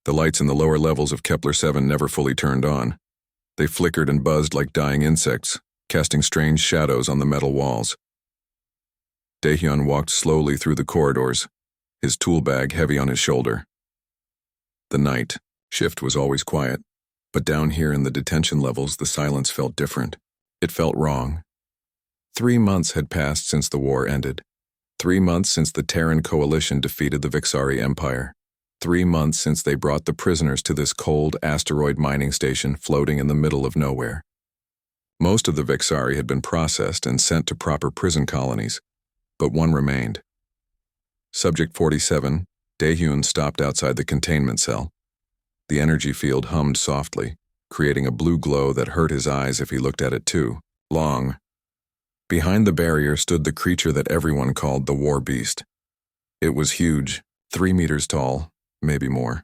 The lights in the lower levels of Kepler-7 never fully turned on. They flickered and buzzed like dying insects, casting strange shadows on the metal walls. Daehyun walked slowly through the corridors, his tool bag heavy on his shoulder. The night shift was always quiet, but down here in the detention levels the silence felt different. It felt wrong. 3 months had passed since the war ended. 3 months since the Terran coalition defeated the Vixari Empire. 3 months since they brought the prisoners to this cold asteroid mining station floating in the middle of nowhere. Most of the Vixari had been processed and sent to proper prison colonies, but one remained. Subject 47, Daehyun stopped outside the containment cell. The energy field hummed softly, creating a blue glow that hurt his eyes if he looked at it too long. Behind the barrier stood the creature that everyone called the War Beast. It was huge, 3 meters tall, maybe more.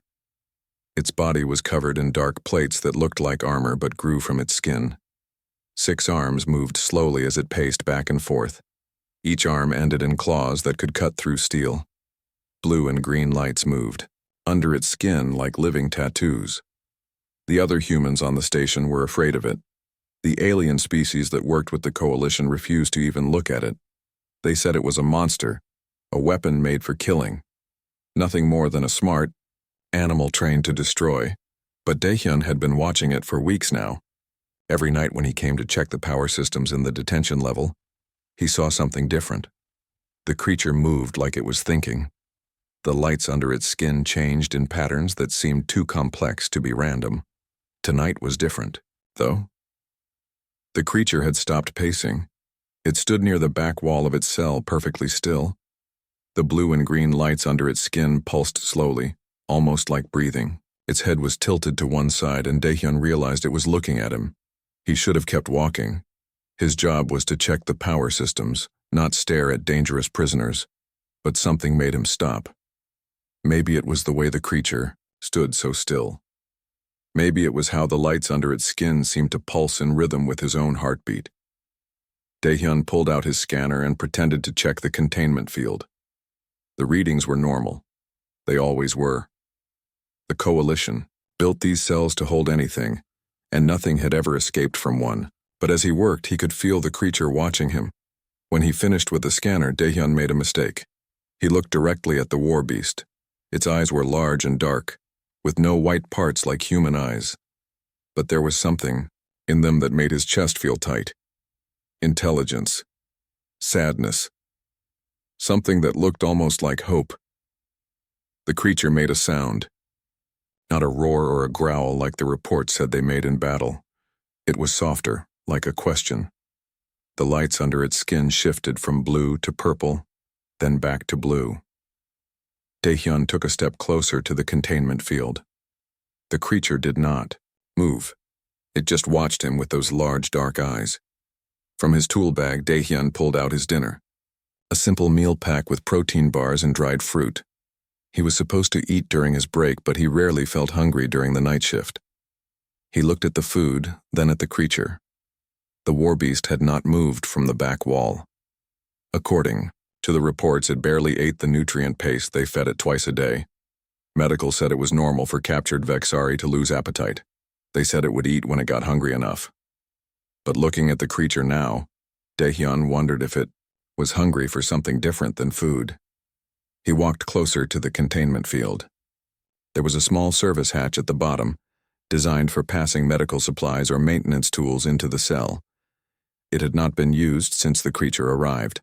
Its body was covered in dark plates that looked like armor but grew from its skin. 6 arms moved slowly as it paced back and forth. Each arm ended in claws that could cut through steel. Blue and green lights moved, under its skin like living tattoos. The other humans on the station were afraid of it. The alien species that worked with the coalition refused to even look at it. They said it was a monster, a weapon made for killing. Nothing more than a smart animal trained to destroy. But Daehyun had been watching it for weeks now. Every night when he came to check the power systems in the detention level, he saw something different. The creature moved like it was thinking. The lights under its skin changed in patterns that seemed too complex to be random. Tonight was different, though. The creature had stopped pacing. It stood near the back wall of its cell, perfectly still. The blue and green lights under its skin pulsed slowly, almost like breathing. Its head was tilted to one side, and Daehyun realized it was looking at him. He should have kept walking. His job was to check the power systems, not stare at dangerous prisoners. But something made him stop. Maybe it was the way the creature stood so still. Maybe it was how the lights under its skin seemed to pulse in rhythm with his own heartbeat. Daehyun pulled out his scanner and pretended to check the containment field. The readings were normal. They always were. The coalition built these cells to hold anything, and nothing had ever escaped from one. But as he worked, he could feel the creature watching him. When he finished with the scanner, Daehyun made a mistake. He looked directly at the war beast. Its eyes were large and dark, with no white parts like human eyes. But there was something in them that made his chest feel tight. Intelligence. Sadness. Something that looked almost like hope. The creature made a sound. Not a roar or a growl like the report said they made in battle. It was softer, like a question. The lights under its skin shifted from blue to purple, then back to blue. Daehyun took a step closer to the containment field. The creature did not move. It just watched him with those large dark eyes. From his tool bag, Daehyun pulled out his dinner. A simple meal pack with protein bars and dried fruit. He was supposed to eat during his break, but he rarely felt hungry during the night shift. He looked at the food, then at the creature. The war beast had not moved from the back wall. According to the reports, it barely ate the nutrient paste they fed it twice a day. Medical said it was normal for captured Vexari to lose appetite. They said it would eat when it got hungry enough. But looking at the creature now, Daehyun wondered if it was hungry for something different than food. He walked closer to the containment field. There was a small service hatch at the bottom, designed for passing medical supplies or maintenance tools into the cell. It had not been used since the creature arrived.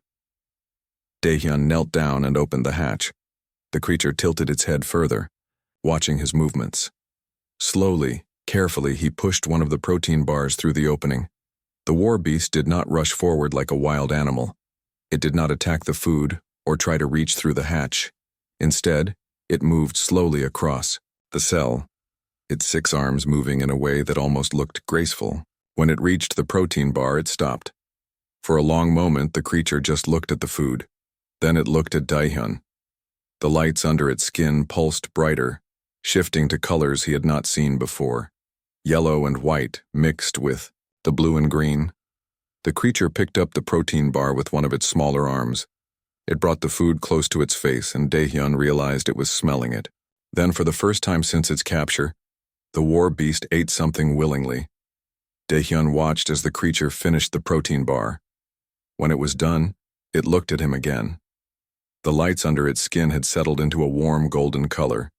Daehyun knelt down and opened the hatch. The creature tilted its head further, watching his movements. Slowly, carefully, he pushed one of the protein bars through the opening. The war beast did not rush forward like a wild animal. It did not attack the food or try to reach through the hatch. Instead, it moved slowly across the cell, its 6 arms moving in a way that almost looked graceful. When it reached the protein bar, it stopped. For a long moment, the creature just looked at the food. Then it looked at Daehyun. The lights under its skin pulsed brighter, shifting to colors he had not seen before. Yellow and white mixed with the blue and green. The creature picked up the protein bar with one of its smaller arms. It brought the food close to its face, and Daehyun realized it was smelling it. Then, for the first time since its capture, the war beast ate something willingly. Daehyun watched as the creature finished the protein bar. When it was done, it looked at him again. The lights under its skin had settled into a warm golden color.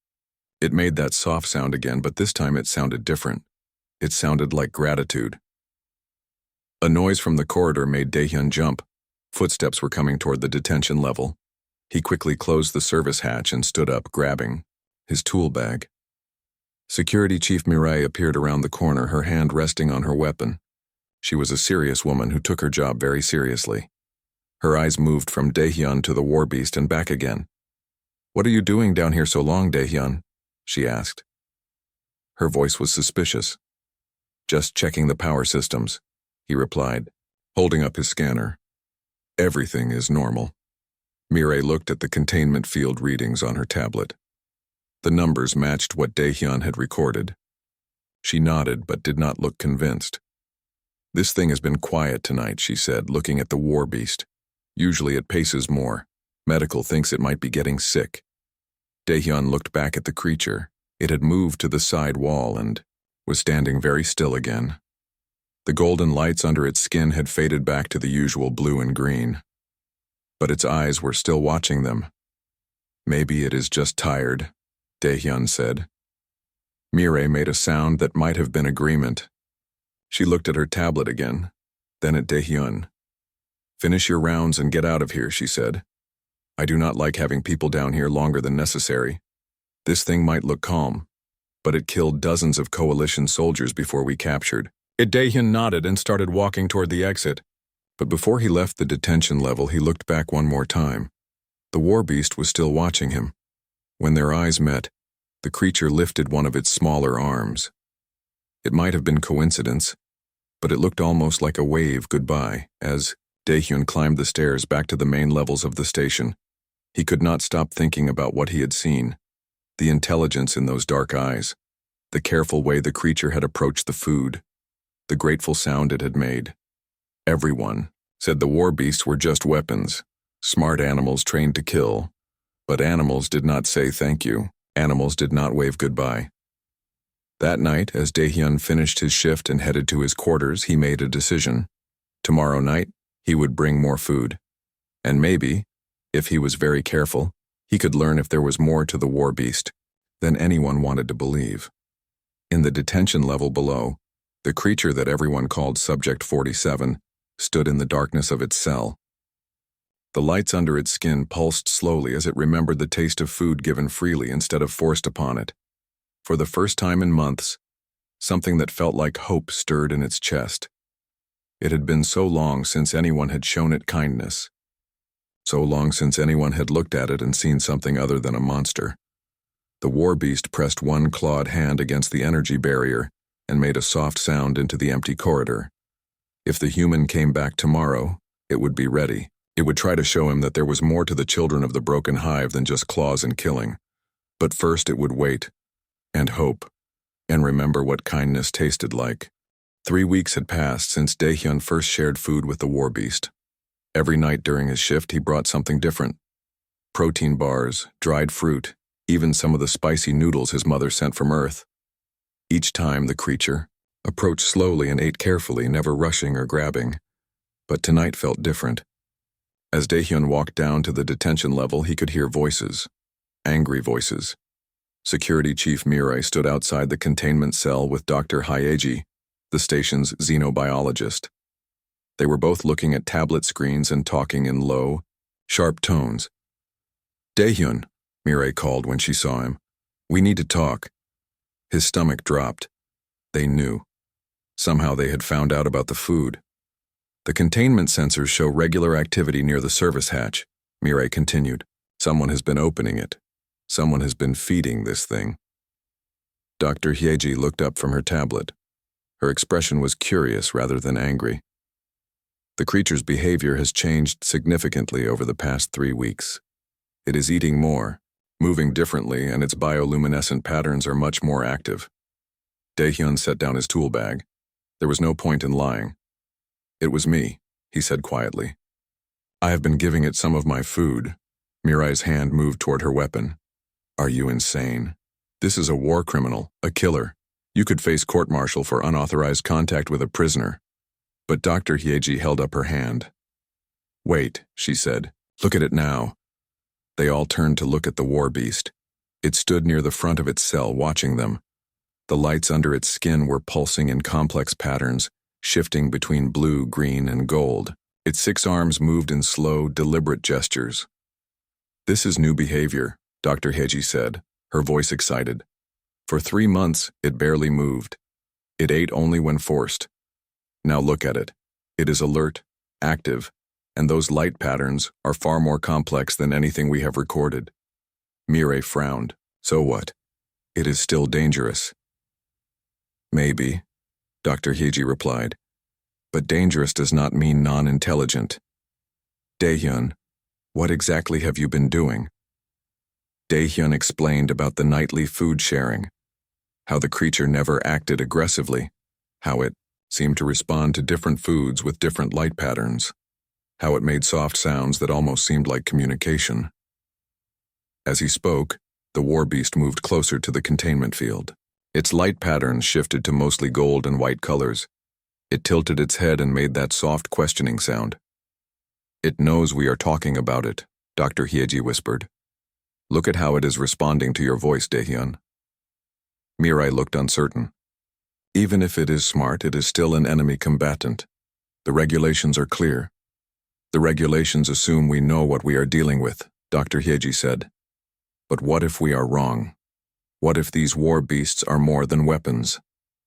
It made that soft sound again, but this time it sounded different. It sounded like gratitude. A noise from the corridor made Daehyun jump. Footsteps were coming toward the detention level. He quickly closed the service hatch and stood up, grabbing his tool bag. Security Chief Mireille appeared around the corner, her hand resting on her weapon. She was a serious woman who took her job very seriously. Her eyes moved from Daehyun to the war beast and back again. "What are you doing down here so long, Daehyun?" she asked. Her voice was suspicious. "Just checking the power systems," he replied, holding up his scanner. "Everything is normal." Mireille looked at the containment field readings on her tablet. The numbers matched what Daehyun had recorded. She nodded but did not look convinced. "This thing has been quiet tonight," she said, looking at the war beast. "Usually it paces more. Medical thinks it might be getting sick." Daehyun looked back at the creature. It had moved to the side wall and was standing very still again. The golden lights under its skin had faded back to the usual blue and green. But its eyes were still watching them. "Maybe it is just tired," Daehyun said. Mireille made a sound that might have been agreement. She looked at her tablet again, then at Daehyun. "Finish your rounds and get out of here," she said. "I do not like having people down here longer than necessary. This thing might look calm, but it killed dozens of coalition soldiers before we captured." Daehyun nodded and started walking toward the exit. But before he left the detention level, he looked back one more time. The war beast was still watching him. When their eyes met, the creature lifted one of its smaller arms. It might have been coincidence, but it looked almost like a wave goodbye as Daehyun climbed the stairs back to the main levels of the station. He could not stop thinking about what he had seen. The intelligence in those dark eyes, the careful way the creature had approached the food, the grateful sound it had made. Everyone said the war beasts were just weapons, smart animals trained to kill. But animals did not say thank you. Animals did not wave goodbye. That night, as Daehyun finished his shift and headed to his quarters, he made a decision. Tomorrow night, he would bring more food. And maybe, if he was very careful, he could learn if there was more to the war beast than anyone wanted to believe. In the detention level below, the creature that everyone called Subject 47 stood in the darkness of its cell. The lights under its skin pulsed slowly as it remembered the taste of food given freely instead of forced upon it. For the first time in months, something that felt like hope stirred in its chest. It had been so long since anyone had shown it kindness. So long since anyone had looked at it and seen something other than a monster. The war beast pressed one clawed hand against the energy barrier and made a soft sound into the empty corridor. If the human came back tomorrow, it would be ready. It would try to show him that there was more to the children of the broken hive than just claws and killing. But first it would wait, and hope, and remember what kindness tasted like. 3 weeks had passed since Daehyun first shared food with the war beast. Every night during his shift he brought something different. Protein bars, dried fruit, even some of the spicy noodles his mother sent from Earth. Each time the creature approached slowly and ate carefully, never rushing or grabbing. But tonight felt different. As Daehyun walked down to the detention level, he could hear voices. Angry voices. Security Chief Mireille stood outside the containment cell with Dr. Hyeji, the station's xenobiologist. They were both looking at tablet screens and talking in low, sharp tones. "Daehyun," Mireille called when she saw him. "We need to talk." His stomach dropped. They knew. Somehow they had found out about the food. "The containment sensors show regular activity near the service hatch," Mireille continued. "Someone has been opening it. Someone has been feeding this thing." Dr. Hyeji looked up from her tablet. Her expression was curious rather than angry. "The creature's behavior has changed significantly over the past 3 weeks. It is eating more, moving differently, and its bioluminescent patterns are much more active." Daehyun set down his tool bag. There was no point in lying. "It was me," he said quietly. "I have been giving it some of my food." Mireille's hand moved toward her weapon. "Are you insane?" This is a war criminal, a killer. You could face court-martial for unauthorized contact with a prisoner. But Dr. Hyeji held up her hand. Wait, she said. Look at it now. They all turned to look at the war beast. It stood near the front of its cell, watching them. The lights under its skin were pulsing in complex patterns, shifting between blue, green, and gold. Its 6 arms moved in slow, deliberate gestures. This is new behavior, Dr. Hyeji said, her voice excited. For 3 months, it barely moved. It ate only when forced. Now look at it. It is alert, active, and those light patterns are far more complex than anything we have recorded. Mireille frowned. So what? It is still dangerous. Maybe, Dr. Hyeji replied. But dangerous does not mean non-intelligent. Daehyun, what exactly have you been doing? Daehyun explained about the nightly food sharing, how the creature never acted aggressively, how it seemed to respond to different foods with different light patterns, how it made soft sounds that almost seemed like communication. As he spoke, the war beast moved closer to the containment field. Its light patterns shifted to mostly gold and white colors. It tilted its head and made that soft questioning sound. It knows we are talking about it, Dr. Hyeji whispered. Look at how it is responding to your voice, Daehyun. Mireille looked uncertain. Even if it is smart, it is still an enemy combatant. The regulations are clear. The regulations assume we know what we are dealing with, Dr. Hyeji said. But what if we are wrong? What if these war beasts are more than weapons?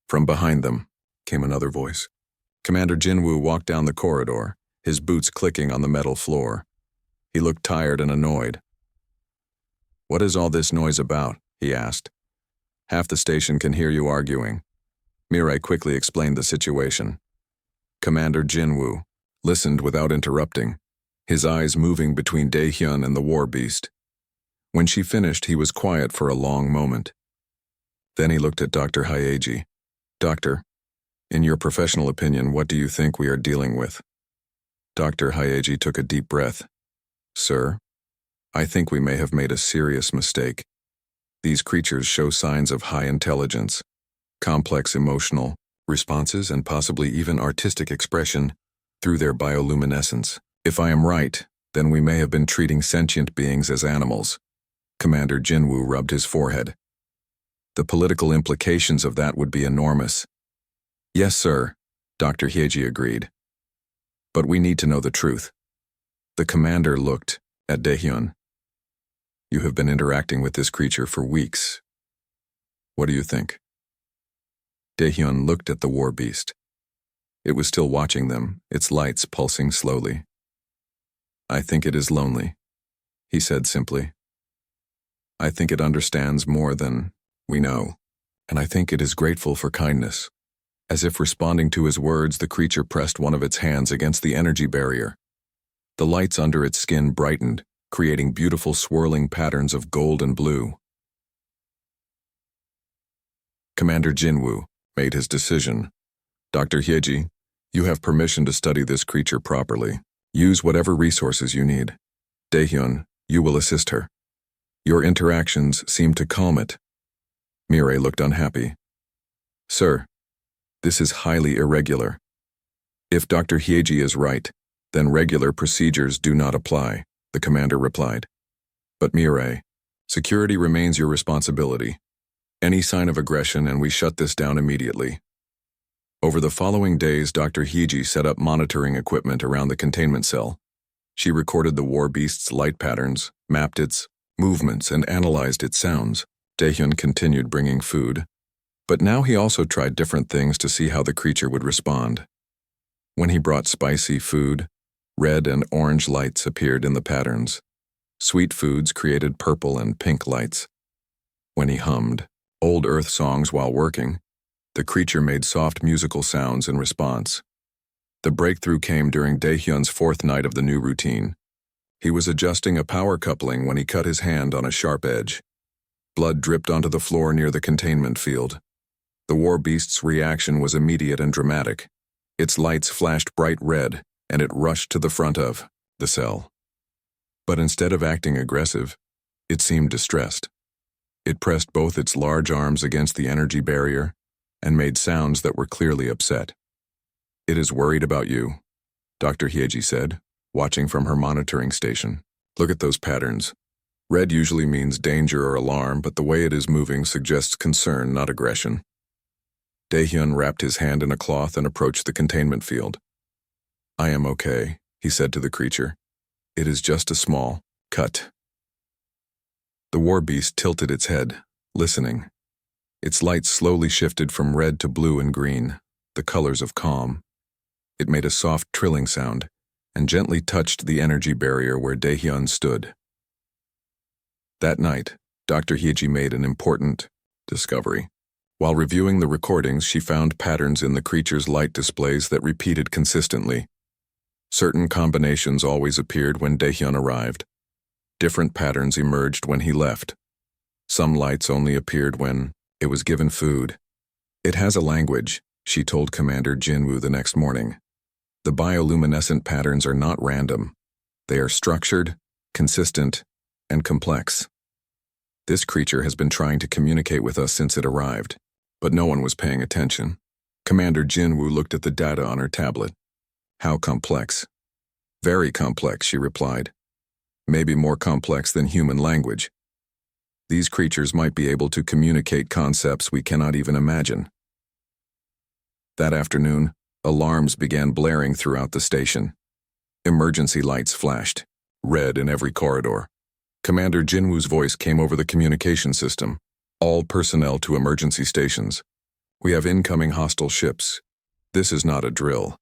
From behind them came another voice. Commander Jinwoo walked down the corridor, his boots clicking on the metal floor. He looked tired and annoyed. What is all this noise about? He asked. Half the station can hear you arguing. Mireille quickly explained the situation. Commander Jinwoo listened without interrupting, his eyes moving between Daehyun and the war beast. When she finished, he was quiet for a long moment. Then he looked at Dr. Hyeji. Doctor, in your professional opinion, what do you think we are dealing with? Dr. Hyeji took a deep breath. Sir, I think we may have made a serious mistake. These creatures show signs of high intelligence, complex emotional responses, and possibly even artistic expression through their bioluminescence. If I am right, then we may have been treating sentient beings as animals. Commander Jinwoo rubbed his forehead. The political implications of that would be enormous. Yes, sir, Dr. Hyeji agreed. But we need to know the truth. The commander looked at Daehyun. You have been interacting with this creature for weeks. What do you think? Daehyun looked at the war beast. It was still watching them, its lights pulsing slowly. I think it is lonely, he said simply. I think it understands more than we know, and I think it is grateful for kindness. As if responding to his words, the creature pressed one of its hands against the energy barrier. The lights under its skin brightened, creating beautiful swirling patterns of gold and blue. Commander Jinwoo made his decision. Dr. Hyeji, you have permission to study this creature properly. Use whatever resources you need. Daehyun, you will assist her. Your interactions seem to calm it. Mireille looked unhappy. Sir, this is highly irregular. If Dr. Hyeji is right, then regular procedures do not apply, the commander replied. But Mireille, security remains your responsibility. Any sign of aggression and we shut this down immediately. Over the following days, Dr. Hyeji set up monitoring equipment around the containment cell. She recorded the war beast's light patterns, mapped its movements, and analyzed its sounds. Daehyun continued bringing food. But now he also tried different things to see how the creature would respond. When he brought spicy food, red and orange lights appeared in the patterns. Sweet foods created purple and pink lights. When he hummed old earth songs while working, the creature made soft musical sounds in response. The breakthrough came during Daehyun's 4th night of the new routine. He was adjusting a power coupling when he cut his hand on a sharp edge. Blood dripped onto the floor near the containment field. The war beast's reaction was immediate and dramatic. Its lights flashed bright red, and it rushed to the front of the cell. But instead of acting aggressive, it seemed distressed. It pressed both its large arms against the energy barrier and made sounds that were clearly upset. "It is worried about you," Dr. Hyeji said, watching from her monitoring station. "Look at those patterns. Red usually means danger or alarm, but the way it is moving suggests concern, not aggression." Daehyun wrapped his hand in a cloth and approached the containment field. "I am okay," he said to the creature. "It is just a small cut." The war beast tilted its head, listening. Its light slowly shifted from red to blue and green, the colors of calm. It made a soft trilling sound and gently touched the energy barrier where Daehyun stood. That night, Dr. Hyeji made an important discovery. While reviewing the recordings, she found patterns in the creature's light displays that repeated consistently. Certain combinations always appeared when Daehyun arrived. Different patterns emerged when he left. Some lights only appeared when it was given food. "It has a language," she told Commander Jinwoo the next morning. "The bioluminescent patterns are not random. They are structured, consistent, and complex. This creature has been trying to communicate with us since it arrived, but no one was paying attention." Commander Jinwoo looked at the data on her tablet. "How complex?" "Very complex," she replied. "Maybe more complex than human language. These creatures might be able to communicate concepts we cannot even imagine." That afternoon, alarms began blaring throughout the station. Emergency lights flashed, red in every corridor. Commander Jinwoo's voice came over the communication system. "All personnel to emergency stations. We have incoming hostile ships. This is not a drill."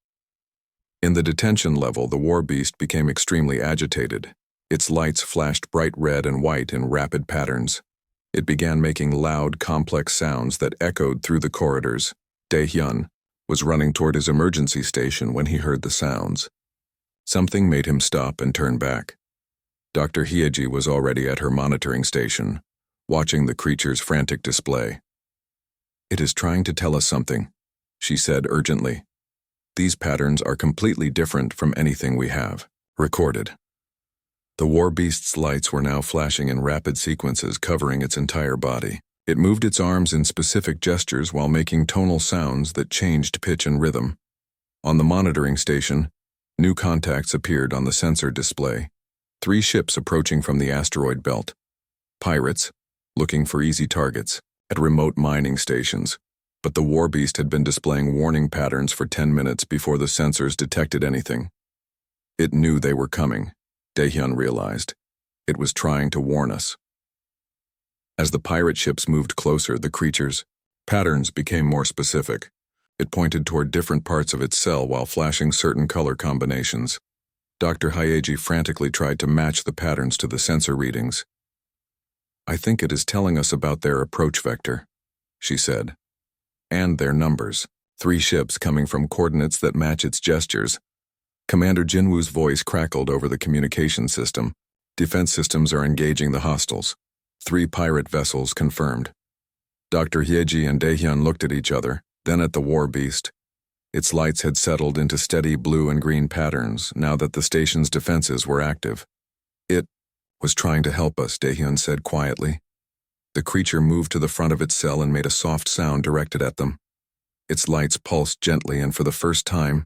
In the detention level, the war beast became extremely agitated. Its lights flashed bright red and white in rapid patterns. It began making loud, complex sounds that echoed through the corridors. Daehyun was running toward his emergency station when he heard the sounds. Something made him stop and turn back. Dr. Hyeji was already at her monitoring station, watching the creature's frantic display. "It is trying to tell us something," she said urgently. "These patterns are completely different from anything we have recorded." The war beast's lights were now flashing in rapid sequences covering its entire body. It moved its arms in specific gestures while making tonal sounds that changed pitch and rhythm. On the monitoring station, new contacts appeared on the sensor display. 3 ships approaching from the asteroid belt. Pirates, looking for easy targets, at remote mining stations. But the war beast had been displaying warning patterns for 10 minutes before the sensors detected anything. It knew they were coming, Daehyun realized. It was trying to warn us. As the pirate ships moved closer, the creature's patterns became more specific. It pointed toward different parts of its cell while flashing certain color combinations. Dr. Hyeji frantically tried to match the patterns to the sensor readings. "I think it is telling us about their approach vector," she said. "And their numbers. 3 ships coming from coordinates that match its gestures." Commander Jinwoo's voice crackled over the communication system. "Defense systems are engaging the hostiles. 3 pirate vessels confirmed." Dr. Hyeji and Daehyun looked at each other, then at the war beast. Its lights had settled into steady blue and green patterns now that the station's defenses were active. "It was trying to help us," Daehyun said quietly. The creature moved to the front of its cell and made a soft sound directed at them. Its lights pulsed gently, and for the first time,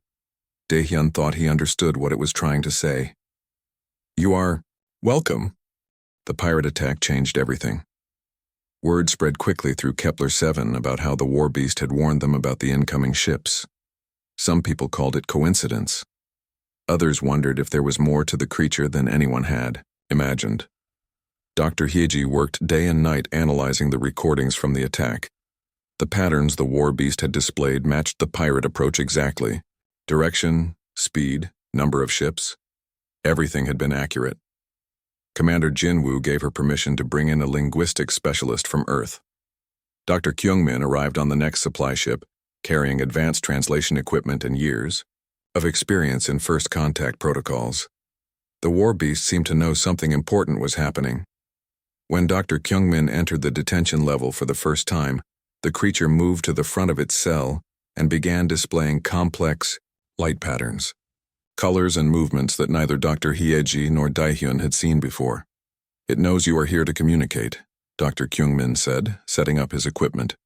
Daehyun thought he understood what it was trying to say. "You are welcome." The pirate attack changed everything. Word spread quickly through Kepler-7 about how the war beast had warned them about the incoming ships. Some people called it coincidence. Others wondered if there was more to the creature than anyone had imagined. Dr. Hyeji worked day and night analyzing the recordings from the attack. The patterns the war beast had displayed matched the pirate approach exactly. Direction, speed, number of ships. Everything had been accurate. Commander Jinwoo gave her permission to bring in a linguistics specialist from Earth. Dr. Kyungmin arrived on the next supply ship, carrying advanced translation equipment and years of experience in first contact protocols. The war beast seemed to know something important was happening. When Dr. Kyungmin entered the detention level for the first time, the creature moved to the front of its cell and began displaying complex light patterns, colors and movements that neither Dr. Hyeji nor Daehyun had seen before. "It knows you are here to communicate," Dr. Kyungmin said, setting up his equipment.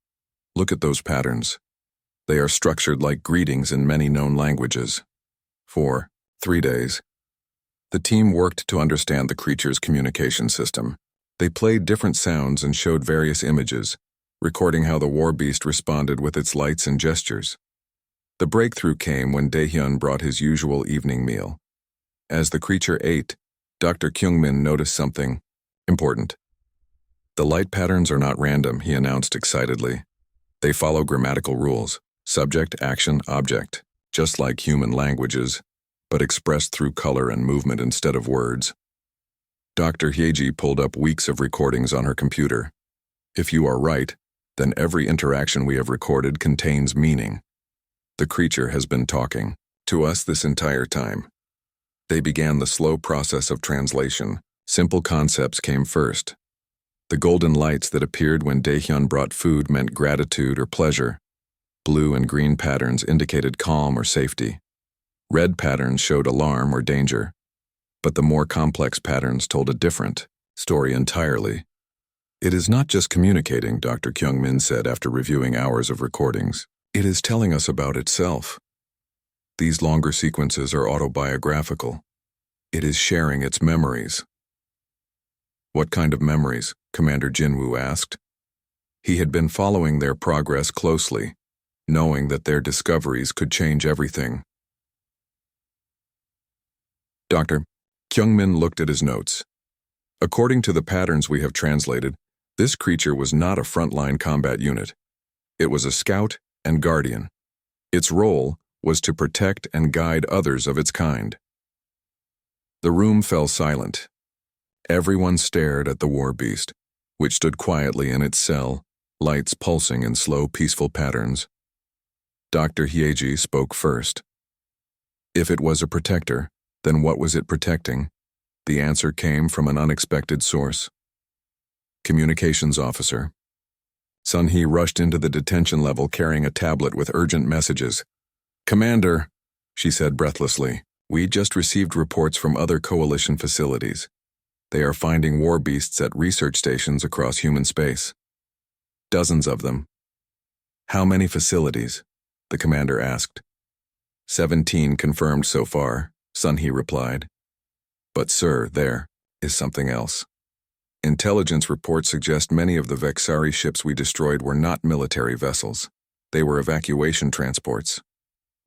Look at those patterns. They are structured like greetings in many known languages. For 3 days, the team worked to understand the creature's communication system. They played different sounds and showed various images, recording how the war beast responded with its lights and gestures. The breakthrough came when Daehyun brought his usual evening meal. As the creature ate, Dr. Kyungmin noticed something important. The light patterns are not random, he announced excitedly. They follow grammatical rules: subject, action, object, just like human languages, but expressed through color and movement instead of words. Dr. Hyeji pulled up weeks of recordings on her computer. If you are right, then every interaction we have recorded contains meaning. The creature has been talking to us this entire time. They began the slow process of translation. Simple concepts came first. The golden lights that appeared when Daehyun brought food meant gratitude or pleasure. Blue and green patterns indicated calm or safety. Red patterns showed alarm or danger. But the more complex patterns told a different story entirely. It is not just communicating, Dr. Kyungmin said after reviewing hours of recordings. It is telling us about itself. These longer sequences are autobiographical. It is sharing its memories. What kind of memories? Commander Jinwoo asked. He had been following their progress closely, knowing that their discoveries could change everything. Dr. Kyungmin looked at his notes. According to the patterns we have translated, this creature was not a frontline combat unit. It was a scout and guardian. Its role was to protect and guide others of its kind. The room fell silent. Everyone stared at the war beast, which stood quietly in its cell, lights pulsing in slow, peaceful patterns. Dr. Hyeji spoke first. If it was a protector, then what was it protecting? The answer came from an unexpected source. Communications officer. Sun-hee rushed into the detention level carrying a tablet with urgent messages. Commander, she said breathlessly, we just received reports from other coalition facilities. They are finding war beasts at research stations across human space. Dozens of them. How many facilities? The commander asked. 17 confirmed so far, Sun-hee replied. But sir, there is something else. Intelligence reports suggest many of the Vexari ships we destroyed were not military vessels. They were evacuation transports.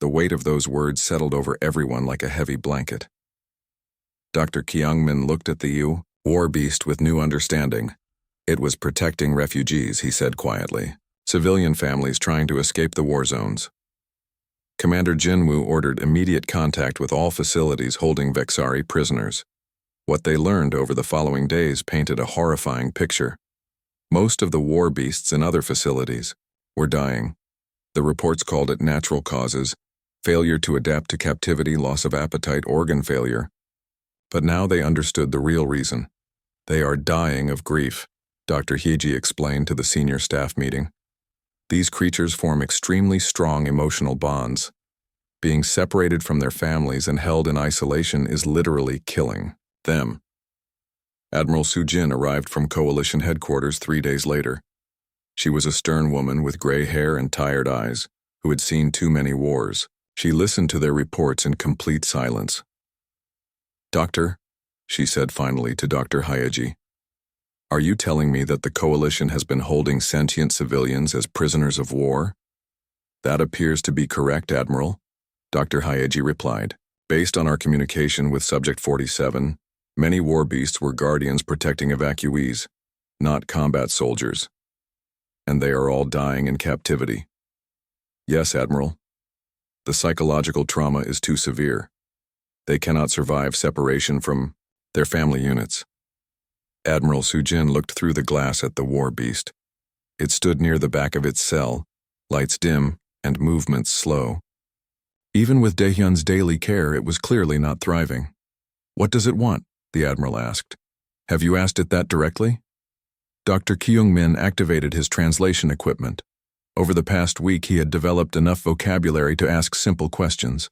The weight of those words settled over everyone like a heavy blanket. Dr. Kyungmin looked at the war beast with new understanding. It was protecting refugees, he said quietly. Civilian families trying to escape the war zones. Commander Jinwoo ordered immediate contact with all facilities holding Vexari prisoners. What they learned over the following days painted a horrifying picture. Most of the war beasts in other facilities were dying. The reports called it natural causes, failure to adapt to captivity, loss of appetite, organ failure. But now they understood the real reason. They are dying of grief, Dr. Hyeji explained to the senior staff meeting. These creatures form extremely strong emotional bonds. Being separated from their families and held in isolation is literally killing them. Admiral Soo-jin arrived from Coalition headquarters 3 days later. She was a stern woman with gray hair and tired eyes, who had seen too many wars. She listened to their reports in complete silence. Doctor, she said finally to Dr. Hyeji, are you telling me that the Coalition has been holding sentient civilians as prisoners of war? That appears to be correct, Admiral, Dr. Hyeji replied. Based on our communication with Subject 47, many war beasts were guardians protecting evacuees, not combat soldiers. And they are all dying in captivity. Yes, Admiral. The psychological trauma is too severe. They cannot survive separation from their family units. Admiral Soo-jin looked through the glass at the war beast. It stood near the back of its cell, lights dim and movements slow. Even with Daehyun's daily care, it was clearly not thriving. What does it want? The Admiral asked. Have you asked it that directly? Dr. Kyungmin activated his translation equipment. Over the past week, he had developed enough vocabulary to ask simple questions.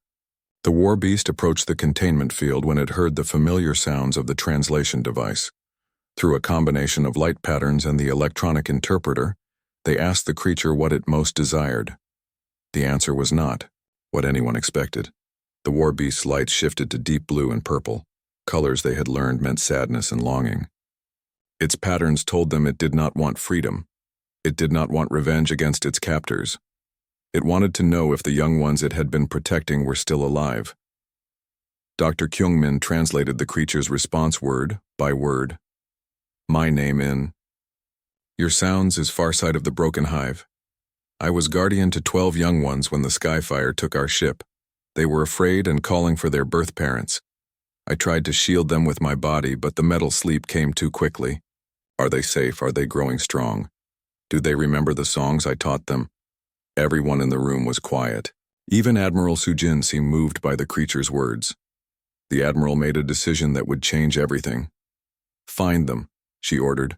The war beast approached the containment field when it heard the familiar sounds of the translation device. Through a combination of light patterns and the electronic interpreter, they asked the creature what it most desired. The answer was not what anyone expected. The war beast's lights shifted to deep blue and purple, colors they had learned meant sadness and longing. Its patterns told them it did not want freedom. It did not want revenge against its captors. It wanted to know if the young ones it had been protecting were still alive. Dr. Kyungmin translated the creature's response word by word. My name in. Your sounds is far side of the broken hive. I was guardian to 12 young ones when the Skyfire took our ship. They were afraid and calling for their birth parents. I tried to shield them with my body, but the metal sleep came too quickly. Are they safe? Are they growing strong? Do they remember the songs I taught them? Everyone in the room was quiet. Even Admiral Sujin seemed moved by the creature's words. The Admiral made a decision that would change everything. Find them, she ordered.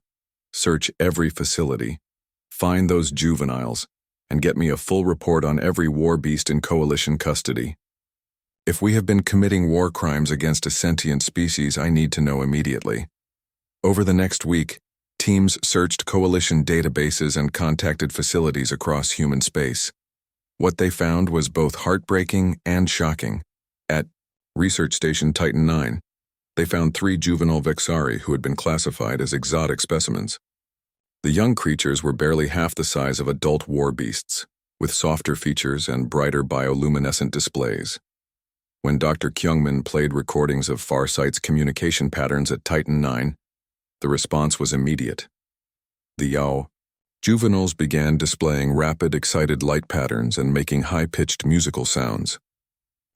Search every facility. Find those juveniles, and get me a full report on every war beast in Coalition custody. If we have been committing war crimes against a sentient species, I need to know immediately. Over the next week, teams searched Coalition databases and contacted facilities across human space. What they found was both heartbreaking and shocking. At Research Station Titan 9, they found 3 juvenile Vexari who had been classified as exotic specimens. The young creatures were barely half the size of adult war beasts, with softer features and brighter bioluminescent displays. When Dr. Kyungmin played recordings of Farsight's communication patterns at Titan 9, the response was immediate. The Yao juveniles began displaying rapid, excited light patterns and making high-pitched musical sounds.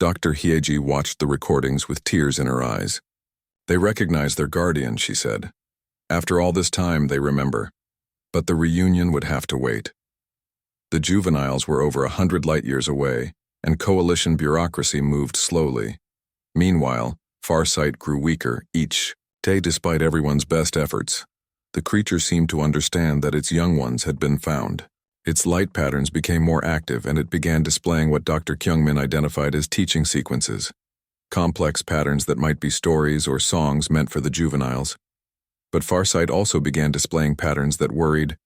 Dr. Hyeji watched the recordings with tears in her eyes. They recognize their guardian, she said. After all this time, they remember. But the reunion would have to wait. The juveniles were over 100 light-years away, and Coalition bureaucracy moved slowly. Meanwhile, Farsight grew weaker each day despite everyone's best efforts. The creature seemed to understand that its young ones had been found. Its light patterns became more active, and it began displaying what Dr. Kyungmin identified as teaching sequences, complex patterns that might be stories or songs meant for the juveniles. But Farsight also began displaying patterns that worried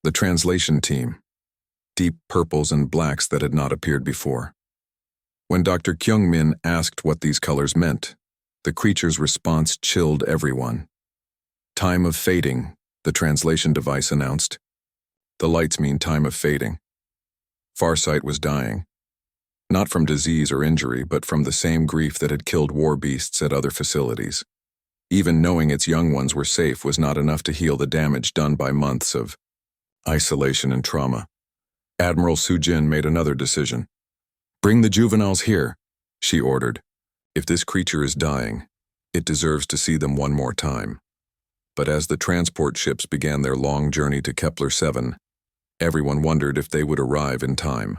the translation team, deep purples and blacks that had not appeared before. When Dr. Kyungmin asked what these colors meant, the creature's response chilled everyone. Time of fading, the translation device announced. The lights mean time of fading. Farsight was dying, not from disease or injury, but from the same grief that had killed war beasts at other facilities. Even knowing its young ones were safe was not enough to heal the damage done by months of isolation and trauma. Admiral Sujin made another decision. Bring the juveniles here, she ordered. If this creature is dying, it deserves to see them one more time. But as the transport ships began their long journey to Kepler 7, everyone wondered if they would arrive in time.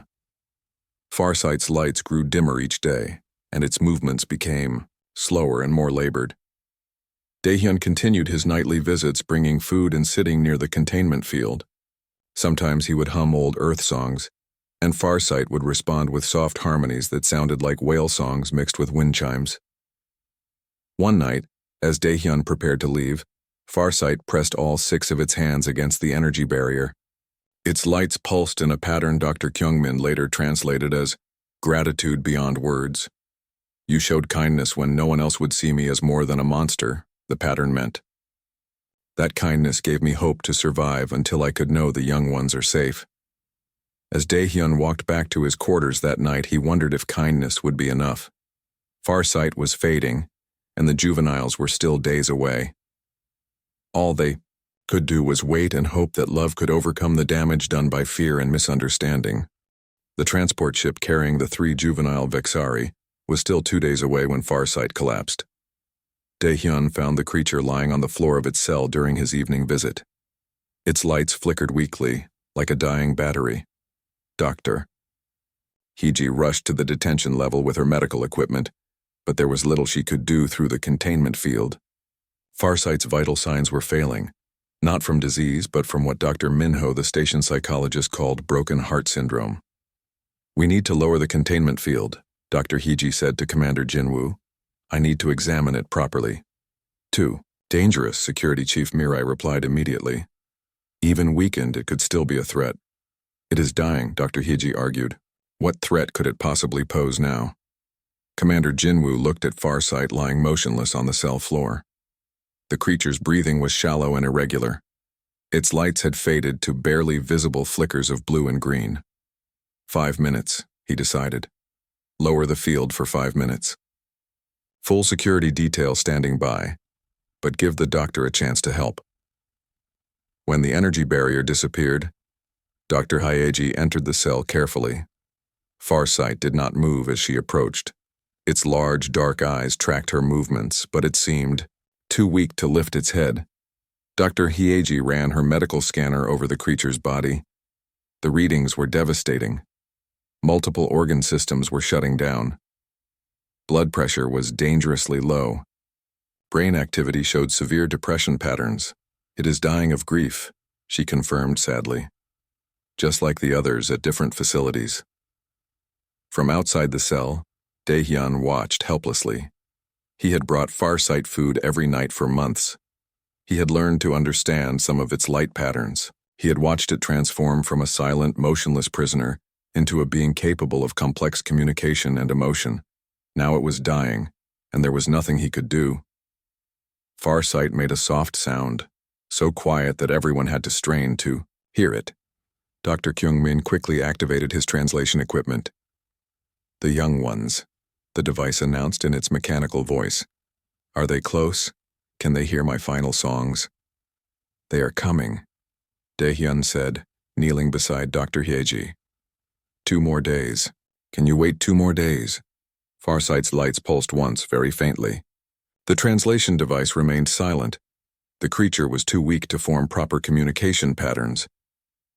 Farsight's lights grew dimmer each day, and its movements became slower and more labored. Daehyun continued his nightly visits, bringing food and sitting near the containment field. Sometimes he would hum old Earth songs, and Farsight would respond with soft harmonies that sounded like whale songs mixed with wind chimes. One night, as Daehyun prepared to leave, Farsight pressed all 6 of its hands against the energy barrier. Its lights pulsed in a pattern Dr. Kyungmin later translated as gratitude beyond words. You showed kindness when no one else would see me as more than a monster, the pattern meant. That kindness gave me hope to survive until I could know the young ones are safe. As Daehyun walked back to his quarters that night, he wondered if kindness would be enough. Farsight was fading, and the juveniles were still days away. All they could do was wait and hope that love could overcome the damage done by fear and misunderstanding. The transport ship carrying the 3 juvenile Vexari was still 2 days away when Farsight collapsed. Daehyun found the creature lying on the floor of its cell during his evening visit. Its lights flickered weakly, like a dying battery. Doctor. Hyeji rushed to the detention level with her medical equipment, but there was little she could do through the containment field. Farsight's vital signs were failing, not from disease, but from what Dr. Minho, the station psychologist, called broken heart syndrome. We need to lower the containment field, Dr. Hyeji said to Commander Jinwoo. I need to examine it properly. 2. Dangerous, Security Chief Mirai replied immediately. Even weakened, it could still be a threat. It is dying, Dr. Hiji argued. What threat could it possibly pose now? Commander Jinwoo looked at Farsight lying motionless on the cell floor. The creature's breathing was shallow and irregular. Its lights had faded to barely visible flickers of blue and green. 5 minutes, he decided. Lower the field for 5 minutes. Full security detail standing by, but give the doctor a chance to help. When the energy barrier disappeared, Dr. Hyeji entered the cell carefully. Farsight did not move as she approached. Its large, dark eyes tracked her movements, but it seemed too weak to lift its head. Dr. Hyeji ran her medical scanner over the creature's body. The readings were devastating. Multiple organ systems were shutting down. Blood pressure was dangerously low. Brain activity showed severe depression patterns. It is dying of grief, she confirmed sadly. Just like the others at different facilities. From outside the cell, Daehyun watched helplessly. He had brought Farsight food every night for months. He had learned to understand some of its light patterns. He had watched it transform from a silent, motionless prisoner into a being capable of complex communication and emotion. Now it was dying, and there was nothing he could do. Farsight made a soft sound, so quiet that everyone had to strain to hear it. Dr. Kyungmin quickly activated his translation equipment. The young ones, the device announced in its mechanical voice. Are they close? Can they hear my final songs? They are coming, Daehyun said, kneeling beside Dr. Hyeji. 2 more days. Can you wait 2 more days? Farsight's lights pulsed once, very faintly. The translation device remained silent. The creature was too weak to form proper communication patterns.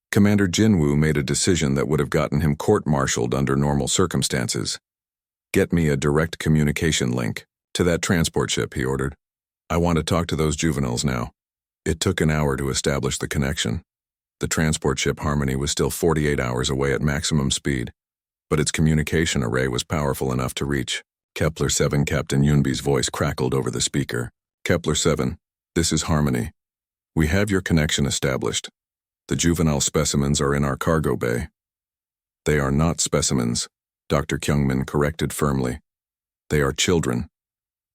Commander Jinwoo made a decision that would have gotten him court-martialed under normal circumstances. Get me a direct communication link to that transport ship, he ordered. I want to talk to those juveniles now. It took an hour to establish the connection. The transport ship Harmony was still 48 hours away at maximum speed, but its communication array was powerful enough to reach. Kepler-7 Captain Yunbi's voice crackled over the speaker. Kepler-7, this is Harmony. We have your connection established. The juvenile specimens are in our cargo bay. They are not specimens, Dr. Kyungmin corrected firmly. They are children.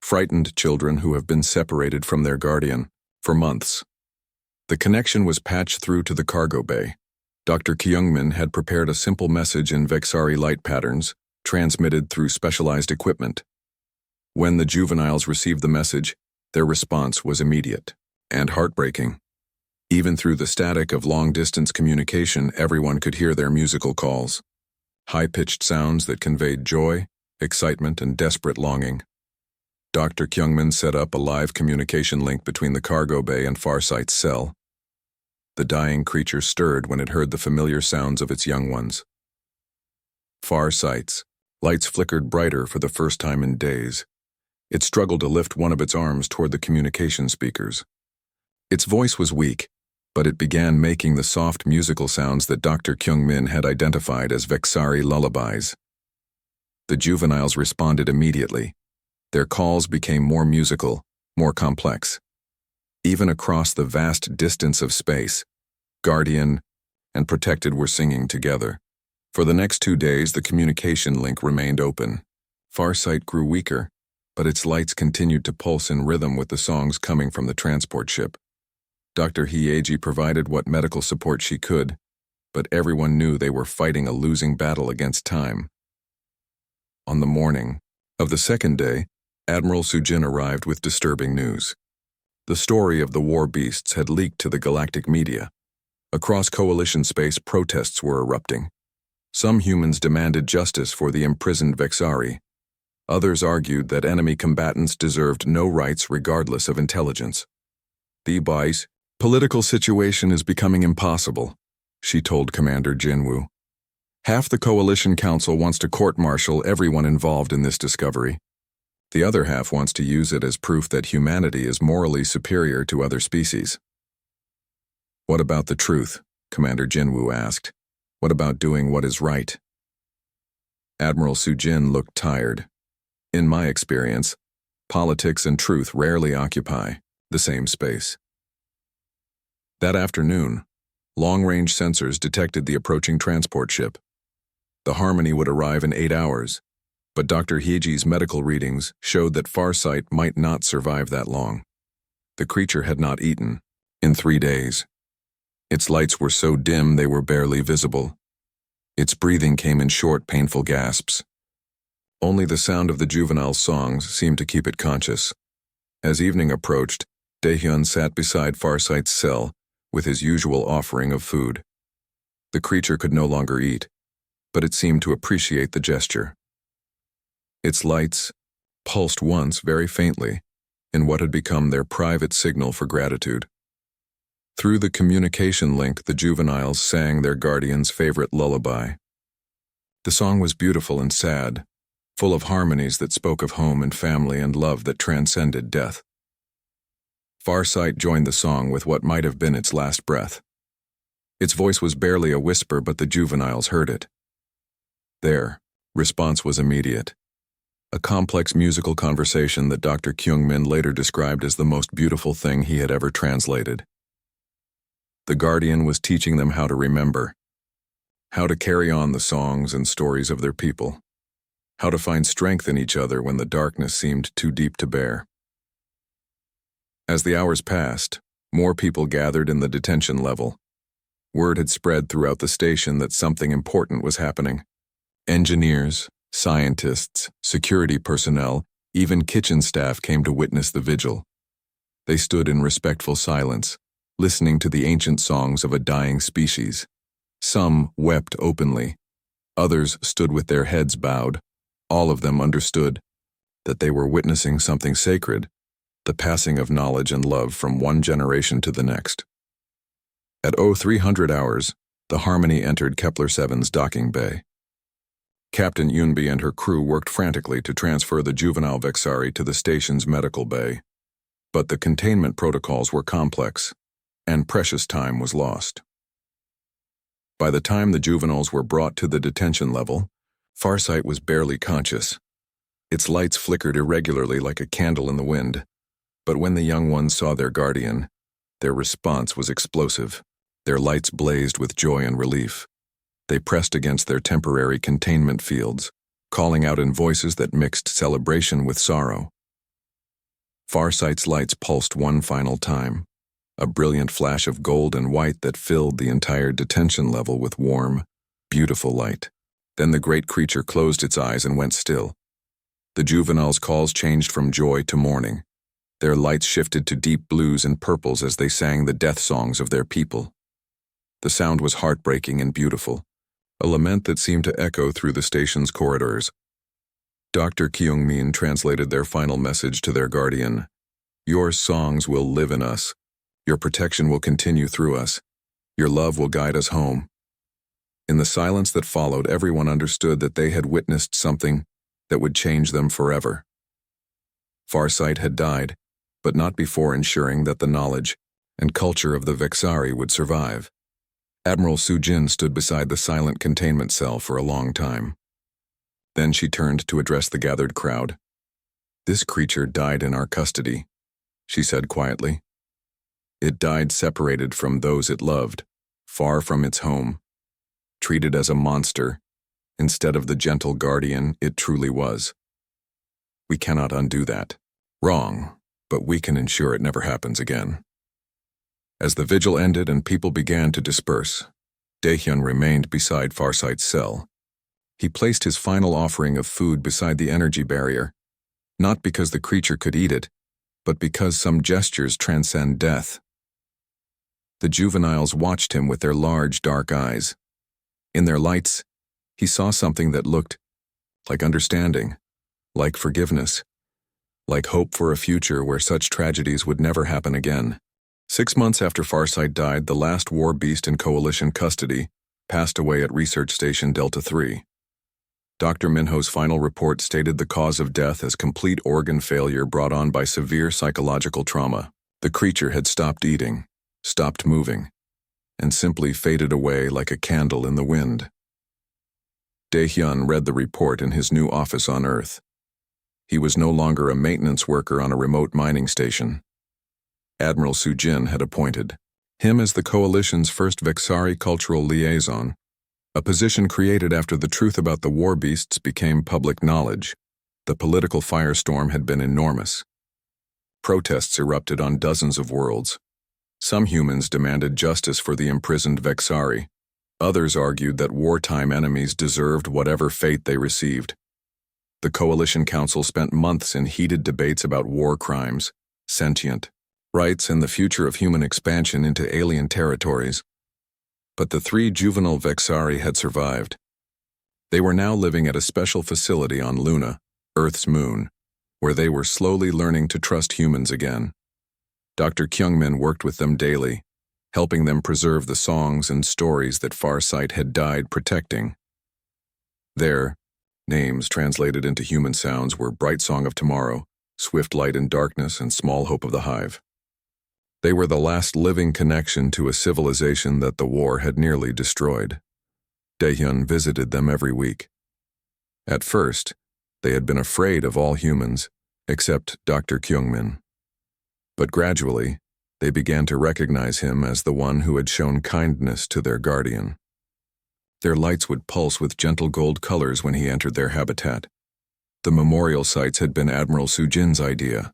Frightened children who have been separated from their guardian for months. The connection was patched through to the cargo bay. Dr. Kyungmin had prepared a simple message in Vexari light patterns, transmitted through specialized equipment. When the juveniles received the message, their response was immediate and heartbreaking. Even through the static of long-distance communication, everyone could hear their musical calls. High-pitched sounds that conveyed joy, excitement, and desperate longing. Dr. Kyungmin set up a live communication link between the cargo bay and Farsight's cell. The dying creature stirred when it heard the familiar sounds of its young ones. Farsight's lights flickered brighter for the first time in days. It struggled to lift one of its arms toward the communication speakers. Its voice was weak, but it began making the soft musical sounds that Dr. Kyungmin had identified as Vexari lullabies. The juveniles responded immediately. Their calls became more musical, more complex. Even across the vast distance of space, Guardian and Protected were singing together. For the next 2 days, the communication link remained open. Farsight grew weaker, but its lights continued to pulse in rhythm with the songs coming from the transport ship. Dr. Hyeji provided what medical support she could, but everyone knew they were fighting a losing battle against time. On the morning of the second day, Admiral Sujin arrived with disturbing news. The story of the war beasts had leaked to the galactic media. Across Coalition space, protests were erupting. Some humans demanded justice for the imprisoned Vexari. Others argued that enemy combatants deserved no rights regardless of intelligence. The political situation is becoming impossible, she told Commander Jinwoo. Half the Coalition Council wants to court-martial everyone involved in this discovery. The other half wants to use it as proof that humanity is morally superior to other species. What about the truth? Commander Jinwoo asked. What about doing what is right? Admiral Sujin looked tired. In my experience, politics and truth rarely occupy the same space. That afternoon, long-range sensors detected the approaching transport ship. The Harmony would arrive in 8 hours, but Dr. Heeji's medical readings showed that Farsight might not survive that long. The creature had not eaten in 3 days. Its lights were so dim they were barely visible. Its breathing came in short, painful gasps. Only the sound of the juvenile's songs seemed to keep it conscious. As evening approached, Daehyun sat beside Farsight's cell with his usual offering of food. The creature could no longer eat, but it seemed to appreciate the gesture. Its lights pulsed once very faintly in what had become their private signal for gratitude. Through the communication link, the juveniles sang their guardian's favorite lullaby. The song was beautiful and sad, full of harmonies that spoke of home and family and love that transcended death. Farsight joined the song with what might have been its last breath. Its voice was barely a whisper, but the juveniles heard it. Their response was immediate. A complex musical conversation that Dr. Kyung-min later described as the most beautiful thing he had ever translated. The guardian was teaching them how to remember, how to carry on the songs and stories of their people, how to find strength in each other when the darkness seemed too deep to bear. As the hours passed, more people gathered in the detention level. Word had spread throughout the station that something important was happening. Engineers, scientists, security personnel, even kitchen staff came to witness the vigil. They stood in respectful silence, listening to the ancient songs of a dying species. Some wept openly. Others stood with their heads bowed. All of them understood that they were witnessing something sacred, the passing of knowledge and love from one generation to the next. At 0300 hours, the Harmony entered Kepler-7's docking bay. Captain Yunbi and her crew worked frantically to transfer the juvenile Vexari to the station's medical bay. But the containment protocols were complex, and precious time was lost. By the time the juveniles were brought to the detention level, Farsight was barely conscious. Its lights flickered irregularly like a candle in the wind. But when the young ones saw their guardian, their response was explosive. Their lights blazed with joy and relief. They pressed against their temporary containment fields, calling out in voices that mixed celebration with sorrow. Farsight's lights pulsed one final time, a brilliant flash of gold and white that filled the entire detention level with warm, beautiful light. Then the great creature closed its eyes and went still. The juveniles' calls changed from joy to mourning. Their lights shifted to deep blues and purples as they sang the death songs of their people. The sound was heartbreaking and beautiful, a lament that seemed to echo through the station's corridors. Dr. Kyung-min translated their final message to their guardian. "Your songs will live in us. Your protection will continue through us. Your love will guide us home." In the silence that followed, everyone understood that they had witnessed something that would change them forever. Farsight had died, but not before ensuring that the knowledge and culture of the Vexari would survive. Admiral Sujin stood beside the silent containment cell for a long time. Then she turned to address the gathered crowd. "This creature died in our custody," she said quietly. "It died separated from those it loved, far from its home, treated as a monster, instead of the gentle guardian it truly was. We cannot undo that. Wrong, but we can ensure it never happens again." As the vigil ended and people began to disperse, Daehyun remained beside Farsight's cell. He placed his final offering of food beside the energy barrier, not because the creature could eat it, but because some gestures transcend death. The juveniles watched him with their large, dark eyes. In their lights, he saw something that looked like understanding, like forgiveness, like hope for a future where such tragedies would never happen again. 6 months after Farsight died, the last war beast in Coalition custody passed away at Research Station Delta 3. Dr. Minho's final report stated the cause of death as complete organ failure brought on by severe psychological trauma. The creature had stopped eating, stopped moving, and simply faded away like a candle in the wind. Daehyun read the report in his new office on Earth. He was no longer a maintenance worker on a remote mining station. Admiral Sujin had appointed him as the coalition's first Vexari cultural liaison, a position created after the truth about the war beasts became public knowledge. The political firestorm had been enormous. Protests erupted on dozens of worlds. Some humans demanded justice for the imprisoned Vexari. Others argued that wartime enemies deserved whatever fate they received. The Coalition Council spent months in heated debates about war crimes, sentient rights, and the future of human expansion into alien territories. But the 3 juvenile Vexari had survived. They were now living at a special facility on Luna, Earth's moon, where they were slowly learning to trust humans again. Dr. Kyungmin worked with them daily, helping them preserve the songs and stories that Farsight had died protecting. Their names translated into human sounds were Bright Song of Tomorrow, Swift Light in Darkness, and Small Hope of the Hive. They were the last living connection to a civilization that the war had nearly destroyed. Daehyun visited them every week. At first, they had been afraid of all humans, except Dr. Kyungmin. But gradually, they began to recognize him as the one who had shown kindness to their guardian. Their lights would pulse with gentle gold colors when he entered their habitat. The memorial sites had been Admiral Sujin's idea.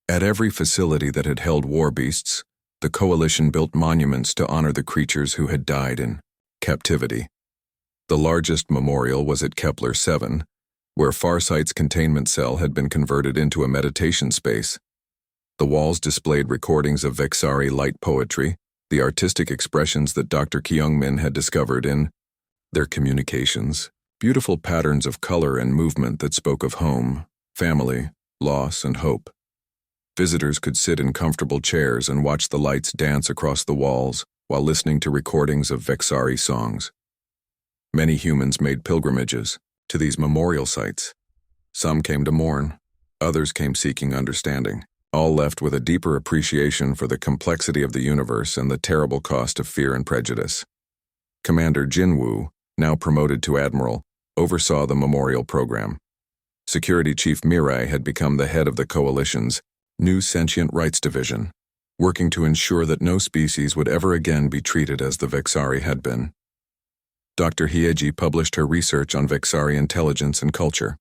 At every facility that had held war beasts, the Coalition built monuments to honor the creatures who had died in captivity. The largest memorial was at Kepler 7, where Farsight's containment cell had been converted into a meditation space. The walls displayed recordings of Vexari light poetry, the artistic expressions that Dr. Kyungmin had discovered in their communications, beautiful patterns of color and movement that spoke of home, family, loss, and hope. Visitors could sit in comfortable chairs and watch the lights dance across the walls while listening to recordings of Vexari songs. Many humans made pilgrimages to these memorial sites. Some came to mourn, others came seeking understanding, all left with a deeper appreciation for the complexity of the universe and the terrible cost of fear and prejudice. Commander Jinwoo, now promoted to admiral, oversaw the memorial program. Security Chief Mirai had become the head of the Coalition's new Sentient Rights Division, working to ensure that no species would ever again be treated as the Vexari had been. Dr. Hyeji published her research on Vexari intelligence and culture.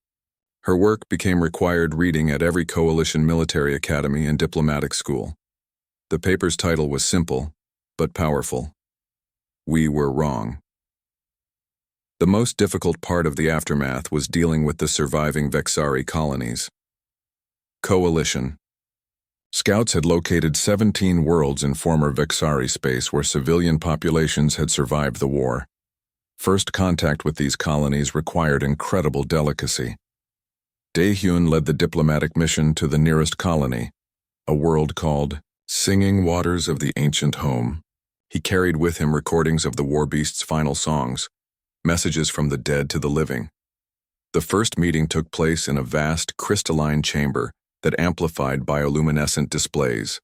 Her work became required reading at every Coalition military academy and diplomatic school. The paper's title was simple, but powerful. We were wrong. The most difficult part of the aftermath was dealing with the surviving Vexari colonies. Coalition. Scouts had located 17 worlds in former Vexari space where civilian populations had survived the war. First contact with these colonies required incredible delicacy. Daehyun led the diplomatic mission to the nearest colony, a world called Singing Waters of the Ancient Home. He carried with him recordings of the war beast's final songs, messages from the dead to the living. The first meeting took place in a vast crystalline chamber that amplified bioluminescent displays.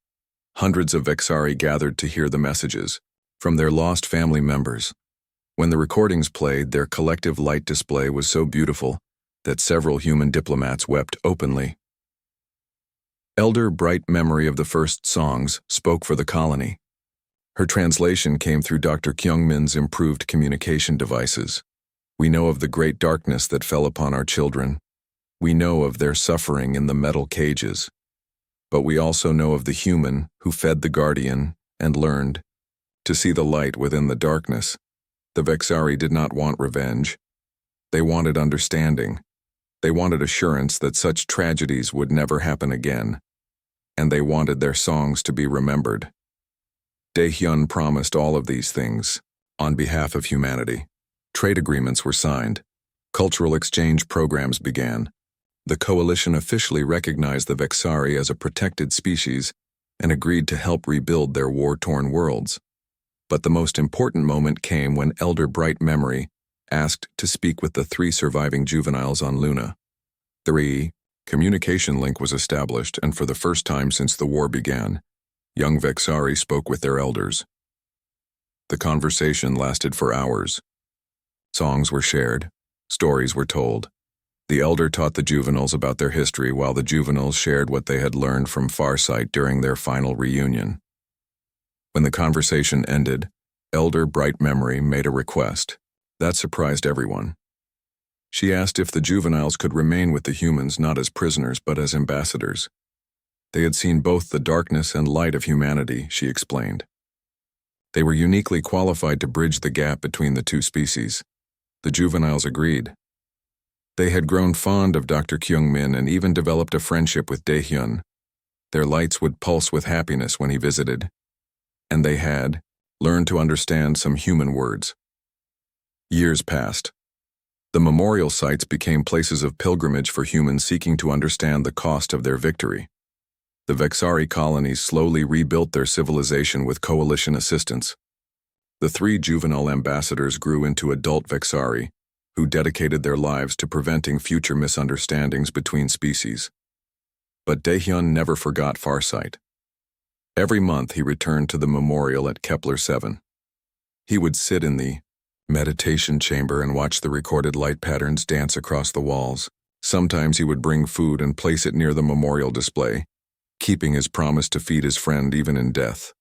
Hundreds of Vexari gathered to hear the messages from their lost family members. When the recordings played, their collective light display was so beautiful that several human diplomats wept openly. Elder Bright Memory of the first songs spoke for the colony. Her translation came through Dr. Kyungmin's improved communication devices. We know of the great darkness that fell upon our children. We know of their suffering in the metal cages. But we also know of the human who fed the guardian and learned to see the light within the darkness. The Vexari did not want revenge. They wanted understanding. They wanted assurance that such tragedies would never happen again. And they wanted their songs to be remembered. Daehyun promised all of these things on behalf of humanity. Trade agreements were signed. Cultural exchange programs began. The Coalition officially recognized the Vexari as a protected species and agreed to help rebuild their war-torn worlds. But the most important moment came when Elder Bright Memory asked to speak with the 3 surviving juveniles on Luna. Communication link was established, and for the first time since the war began, young Vexari spoke with their elders. The conversation lasted for hours. Songs were shared, stories were told. The elder taught the juveniles about their history while the juveniles shared what they had learned from Farsight during their final reunion. When the conversation ended, Elder Bright Memory made a request. That surprised everyone. She asked if the juveniles could remain with the humans not as prisoners but as ambassadors. They had seen both the darkness and light of humanity, she explained. They were uniquely qualified to bridge the gap between the two species. The juveniles agreed. They had grown fond of Dr. Kyung-min and even developed a friendship with Dae-hyun. Their lights would pulse with happiness when he visited. And they had learned to understand some human words. Years passed. The memorial sites became places of pilgrimage for humans seeking to understand the cost of their victory. The Vexari colonies slowly rebuilt their civilization with coalition assistance. The 3 juvenile ambassadors grew into adult Vexari, who dedicated their lives to preventing future misunderstandings between species. But Dae-hyun never forgot Farsight. Every month he returned to the memorial at Kepler 7. He would sit in the meditation chamber and watch the recorded light patterns dance across the walls. Sometimes he would bring food and place it near the memorial display, keeping his promise to feed his friend even in death.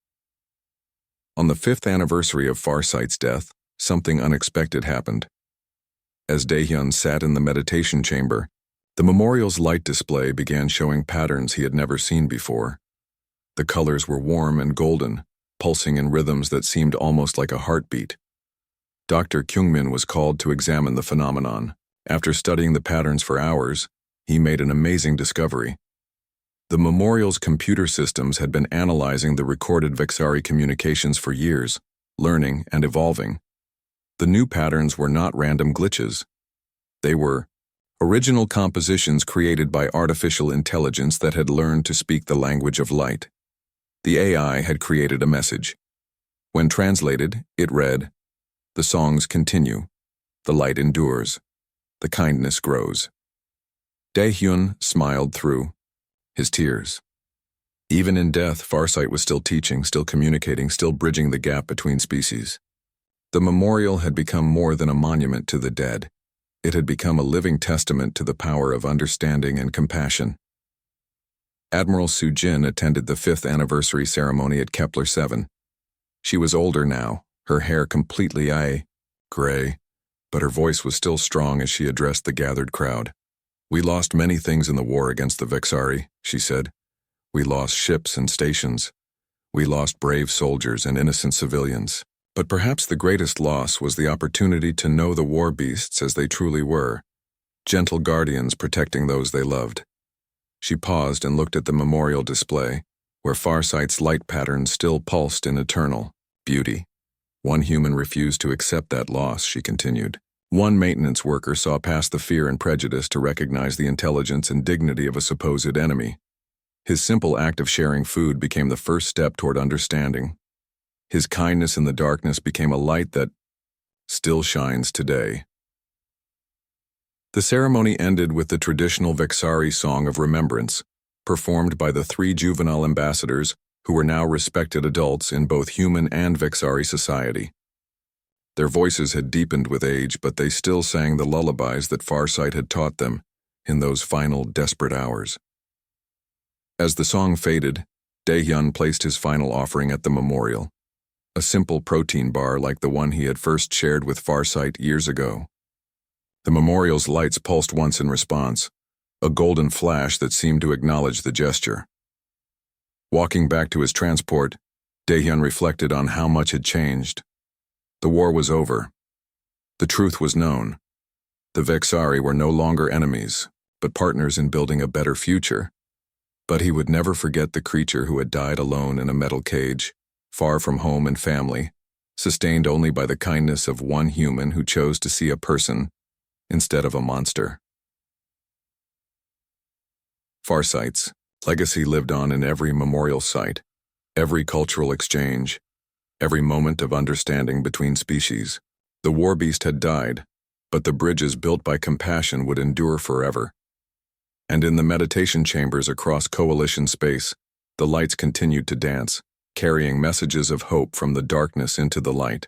On the 5th anniversary of Farsight's death, something unexpected happened. As Dae-hyun sat in the meditation chamber, the memorial's light display began showing patterns he had never seen before. The colors were warm and golden, pulsing in rhythms that seemed almost like a heartbeat. Dr. Kyung-min was called to examine the phenomenon. After studying the patterns for hours, he made an amazing discovery. The memorial's computer systems had been analyzing the recorded Vexari communications for years, learning and evolving. The new patterns were not random glitches. They were original compositions created by artificial intelligence that had learned to speak the language of light. The AI had created a message. When translated, it read, "The songs continue. The light endures. The kindness grows." Dae-hyun smiled through his tears. Even in death, Farsight was still teaching, still communicating, still bridging the gap between species. The memorial had become more than a monument to the dead. It had become a living testament to the power of understanding and compassion. Admiral Soo-jin attended the 5th anniversary ceremony at Kepler 7. She was older now, her hair completely gray, but her voice was still strong as she addressed the gathered crowd. "We lost many things in the war against the Vexari," she said. "We lost ships and stations. We lost brave soldiers and innocent civilians. But perhaps the greatest loss was the opportunity to know the war beasts as they truly were, gentle guardians protecting those they loved." She paused and looked at the memorial display, where Farsight's light patterns still pulsed in eternal beauty. "One human refused to accept that loss," she continued. "One maintenance worker saw past the fear and prejudice to recognize the intelligence and dignity of a supposed enemy. His simple act of sharing food became the first step toward understanding. His kindness in the darkness became a light that still shines today." The ceremony ended with the traditional Vexari song of remembrance, performed by the 3 juvenile ambassadors who were now respected adults in both human and Vexari society. Their voices had deepened with age, but they still sang the lullabies that Farsight had taught them in those final desperate hours. As the song faded, Dae-hyun placed his final offering at the memorial, a simple protein bar like the one he had first shared with Farsight years ago. The memorial's lights pulsed once in response, a golden flash that seemed to acknowledge the gesture. Walking back to his transport, Dae-hyun reflected on how much had changed. The war was over. The truth was known. The Vexari were no longer enemies, but partners in building a better future. But he would never forget the creature who had died alone in a metal cage, far from home and family, sustained only by the kindness of one human who chose to see a person instead of a monster. Farsight's legacy lived on in every memorial site, every cultural exchange, every moment of understanding between species. The war beast had died, but the bridges built by compassion would endure forever. And in the meditation chambers across coalition space, the lights continued to dance, carrying messages of hope from the darkness into the light.